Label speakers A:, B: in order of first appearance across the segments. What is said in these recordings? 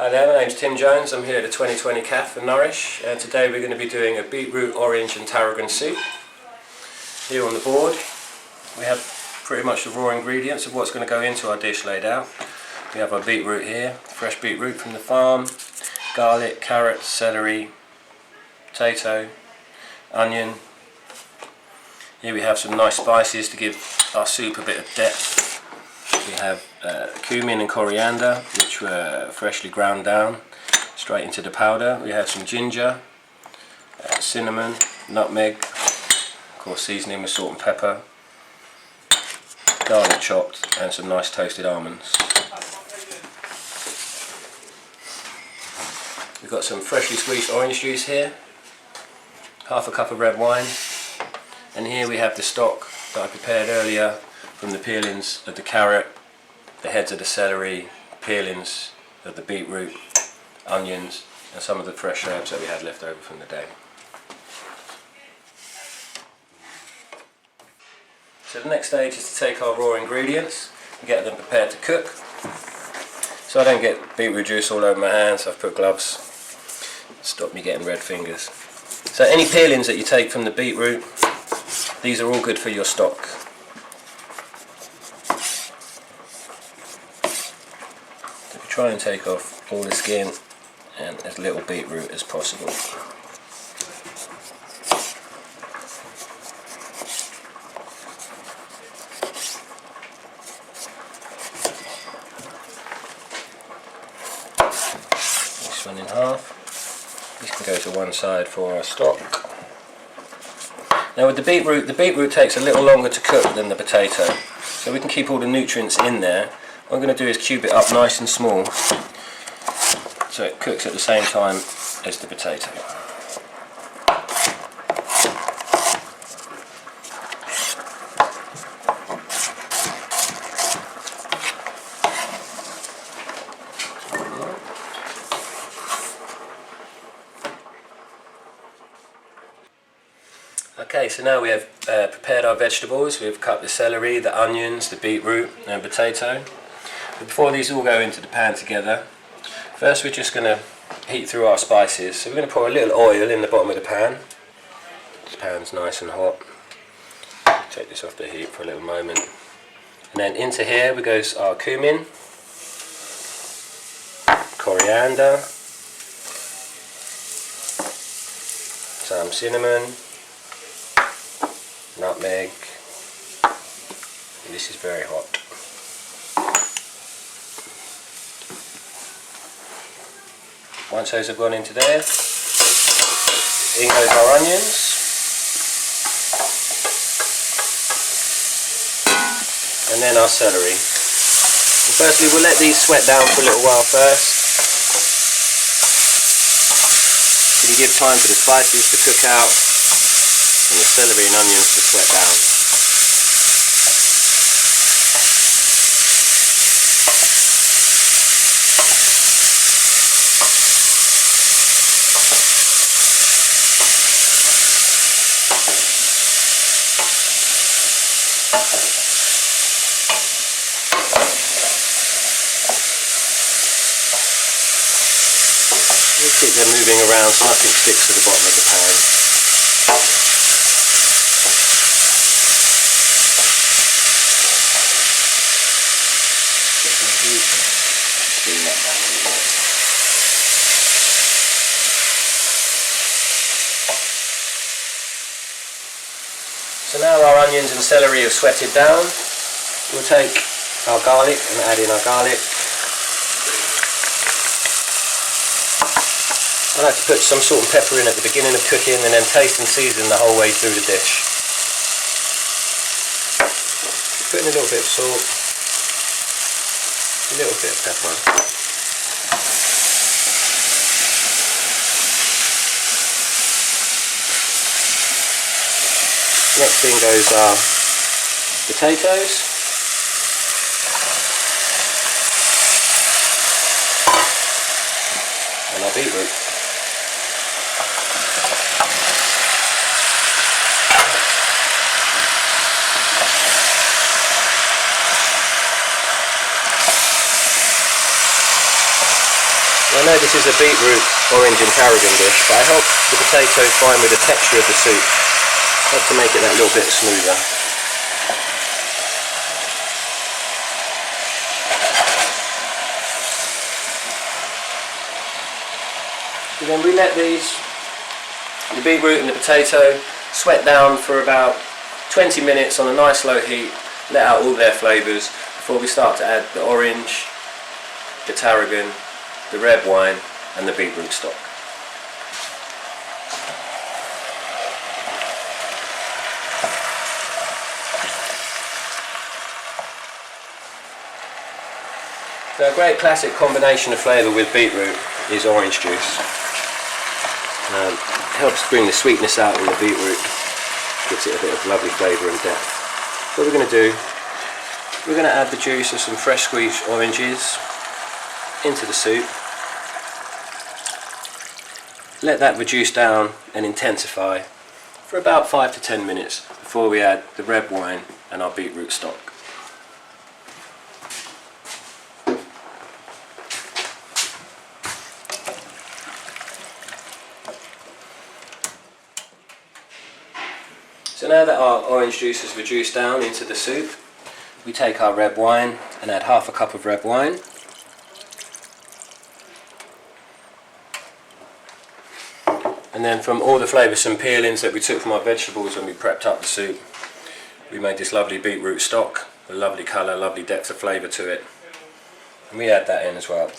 A: Hi there, my name's Tim Jones. I'm here at the 2020 CAF for Norwich, and today we're going to be doing a beetroot, orange and tarragon soup. Here on the board we have pretty much the raw ingredients of what's going to go into our dish laid out. We have our beetroot here, fresh beetroot from the farm, garlic, carrot, celery, potato, onion. Here we have some nice spices to give our soup a bit of depth. We have cumin and coriander, which were freshly ground down straight into the powder. We have some ginger, cinnamon, nutmeg, of course seasoning with salt and pepper, garlic chopped, and some nice toasted almonds. We've got some freshly squeezed orange juice here, half a cup of red wine, and here we have the stock that I prepared earlier from the peelings of the carrot, the heads of the celery, peelings of the beetroot, onions, and some of the fresh herbs that we had left over from the day. So the next stage is to take our raw ingredients and get them prepared to cook. So I don't get beetroot juice all over my hands, I've put gloves to stop me getting red fingers. So any peelings that you take from the beetroot, these are all good for your stock. Try and take off all the skin and as little beetroot as possible. This one in half. This can go to one side for our stock. Now with the beetroot takes a little longer to cook than the potato, so we can keep all the nutrients in there. What I'm going to do is cube it up nice and small so it cooks at the same time as the potato. Okay, so now we have prepared our vegetables. We've cut the celery, the onions, the beetroot and potato. But before these all go into the pan together, first we're just going to heat through our spices. So we're going to pour a little oil in the bottom of the pan. This pan's nice and hot. Take this off the heat for a little moment. And then into here we goes our cumin, coriander, some cinnamon, nutmeg, and this is very hot. Once those have gone into there, in goes our onions, and then our celery. And firstly we'll let these sweat down for a little while first. So you give time for the spices to cook out and the celery and onions to sweat down. Just keep them moving around so nothing sticks to the bottom of the pan. Bring that down a little bit. So now our onions and celery have sweated down. We'll take our garlic and add in our garlic. I like to put some salt and pepper in at the beginning of cooking and then taste and season the whole way through the dish. Put in a little bit of salt, a little bit of pepper. Next thing goes our potatoes. And our beetroot. I know this is a beetroot, orange and tarragon dish, but I hope the potatoes find with the texture of the soup. Help to make it that little bit smoother. And then we let the beetroot and the potato sweat down for about 20 minutes on a nice low heat, let out all their flavours before we start to add the orange, the tarragon, the red wine and the beetroot stock. So a great classic combination of flavour with beetroot is orange juice. Helps bring the sweetness out in the beetroot, gives it a bit of lovely flavour and depth. What we're going to do, we're going to add the juice of some fresh squeezed oranges into the soup. Let that reduce down and intensify for about 5 to 10 minutes before we add the red wine and our beetroot stock. So now that our orange juice is reduced down into the soup, we take our red wine and add half a cup of red wine. And then from all the flavoursome peelings that we took from our vegetables when we prepped up the soup, we made this lovely beetroot stock, a lovely colour, lovely depth of flavour to it. And we add that in as well.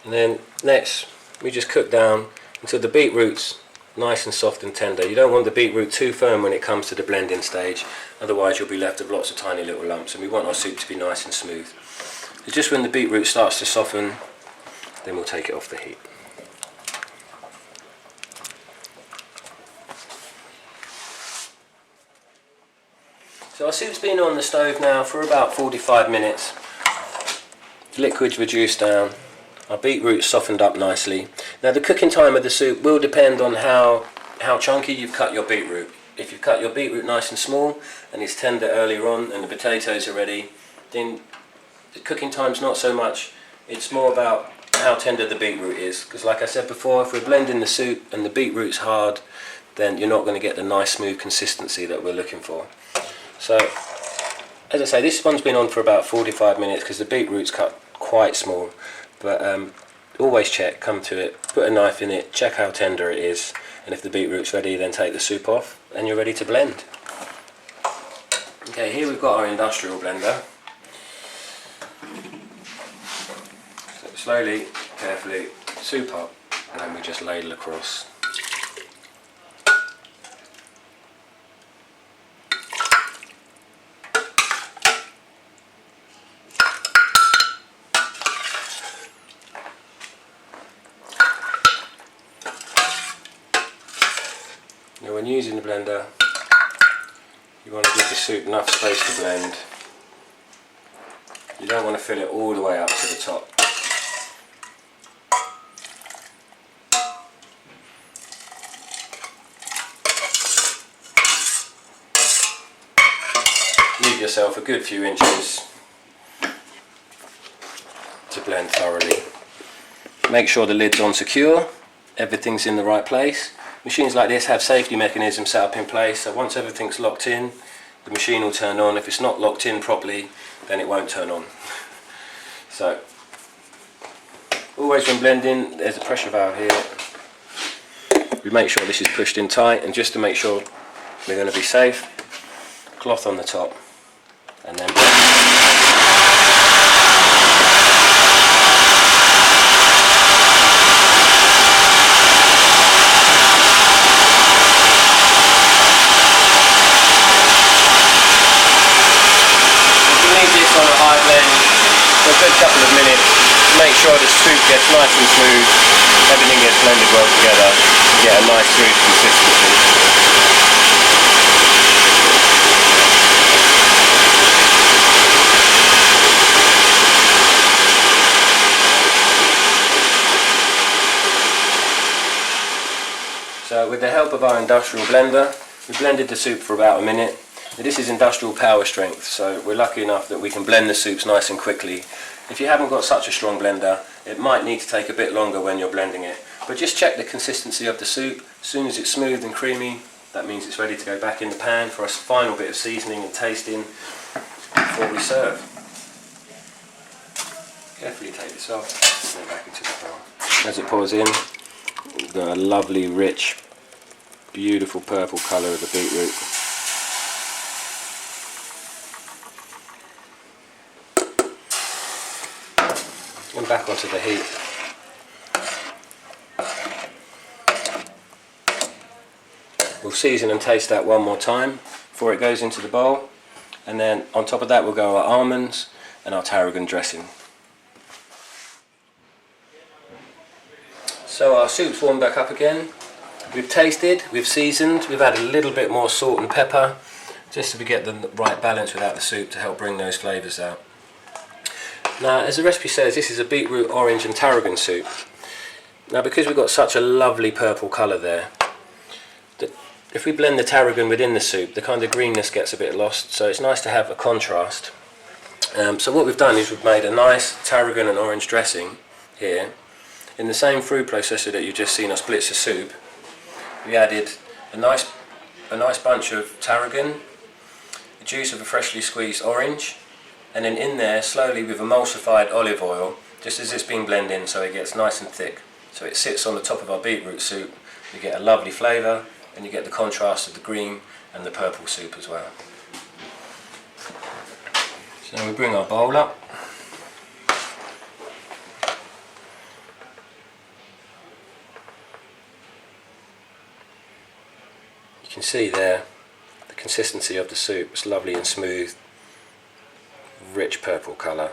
A: And then next we just cook down until the beetroot's nice and soft and tender. You don't want the beetroot too firm when it comes to the blending stage, otherwise you'll be left with lots of tiny little lumps, and we want our soup to be nice and smooth. So just when the beetroot starts to soften, then we'll take it off the heat. So our soup's been on the stove now for about 45 minutes. The liquid's reduced down. Our beetroot softened up nicely. Now the cooking time of the soup will depend on how chunky you've cut your beetroot. If you've cut your beetroot nice and small and it's tender earlier on and the potatoes are ready, then the cooking time's not so much. It's more about how tender the beetroot is. Because like I said before, if we're blending the soup and the beetroot's hard, then you're not going to get the nice smooth consistency that we're looking for. So as I say, this one's been on for about 45 minutes because the beetroot's cut quite small. But always check, come to it, put a knife in it, check how tender it is, and if the beetroot's ready, then take the soup off and you're ready to blend. Okay, here we've got our industrial blender. So slowly, carefully, soup up, and then we just ladle across. Now when using the blender, you want to give the soup enough space to blend. You don't want to fill it all the way up to the top. Leave yourself a good few inches to blend thoroughly. Make sure the lid's on secure, everything's in the right place. Machines like this have safety mechanisms set up in place, so once everything's locked in, the machine will turn on. If it's not locked in properly, then it won't turn on. So, always when blending, there's a pressure valve here. We make sure this is pushed in tight, and just to make sure we're going to be safe, cloth on the top, and then blend. On a high blend for a good couple of minutes to make sure the soup gets nice and smooth, everything gets blended well together, you get a nice smooth consistency. So So with the help of our industrial blender, we blended the soup for about a minute. Now, this is industrial power strength, so we're lucky enough that we can blend the soups nice and quickly. If you haven't got such a strong blender, it might need to take a bit longer when you're blending it. But just check the consistency of the soup. As soon as it's smooth and creamy, that means it's ready to go back in the pan for a final bit of seasoning and tasting before we serve. Carefully take this off and then back into the bowl. As it pours in, we've got a lovely, rich, beautiful purple colour of the beetroot. And back onto the heat. We'll season and taste that one more time before it goes into the bowl, and then on top of that we'll go our almonds and our tarragon dressing. So our soup's warmed back up again. We've tasted, we've seasoned, we've added a little bit more salt and pepper just so we get the right balance without the soup to help bring those flavours out. Now, as the recipe says, this is a beetroot, orange and tarragon soup. Now, because we've got such a lovely purple colour there, if we blend the tarragon within the soup, the kind of greenness gets a bit lost, so it's nice to have a contrast. So what we've done is we've made a nice tarragon and orange dressing here. In the same food processor that you've just seen us blitz the soup, we added a nice bunch of tarragon, the juice of a freshly squeezed orange, and then in there slowly with emulsified olive oil, just as it's being blended in, so it gets nice and thick. So it sits on the top of our beetroot soup. You get a lovely flavour, and you get the contrast of the green and the purple soup as well. So we bring our bowl up. You can see there the consistency of the soup. It's lovely and smooth, rich purple colour.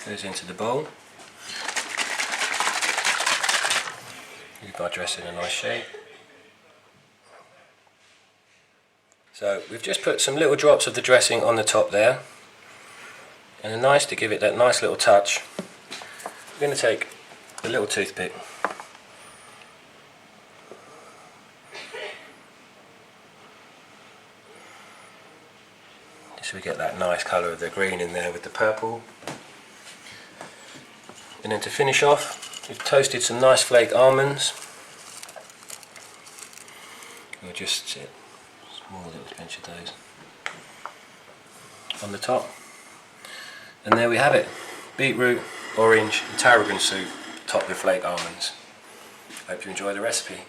A: Goes into the bowl. Leave our dressing in a nice shape. So we've just put some little drops of the dressing on the top there, and nice to give it that nice little touch. We're going to take a little toothpick . So we get that nice colour of the green in there with the purple. And then to finish off, we've toasted some nice flaked almonds. We'll just sit a small little pinch of those on the top. And there we have it, beetroot, orange and tarragon soup topped with flaked almonds. Hope you enjoy the recipe.